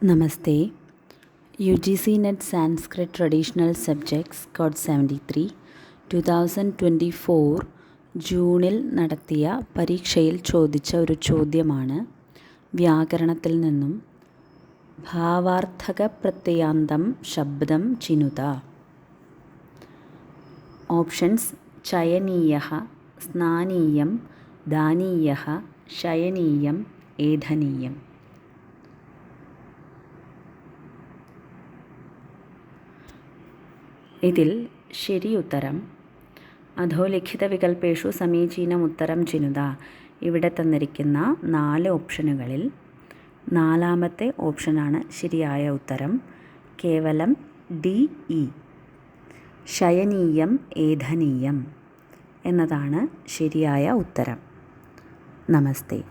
Namaste. UGC NET Sanskrit Traditional Subjects Code 73 2024 ജൂണിൽ നടത്തിയ പരീക്ഷയിൽ ചോദിച്ച ഒരു ചോദ്യമാണ്. വ്യാകരണത്തിൽ നിന്നും ഭാവാർത്ഥക പ്രത്യയാന്തം ശബ്ദം ചിനുത. ഓപ്ഷൻസ്: ചയനീയഃ, സ്നാനീയം, ദാനീയഃ, ശയനീയം, ഏധനീയം. ഇതിൽ ശരിയുത്തരം അധോലിഖിത വികൽപ്പേഷു സമീചീനം ഉത്തരം ചിനുത. ഇവിടെ തന്നിരിക്കുന്ന 4 ഓപ്ഷനുകളിൽ 4ാമത്തെ ഓപ്ഷനാണ് ശരിയായ ഉത്തരം. കേവലം DE ശയനീയം ഏധനീയം എന്നതാണ് ശരിയായ ഉത്തരം. നമസ്തേ.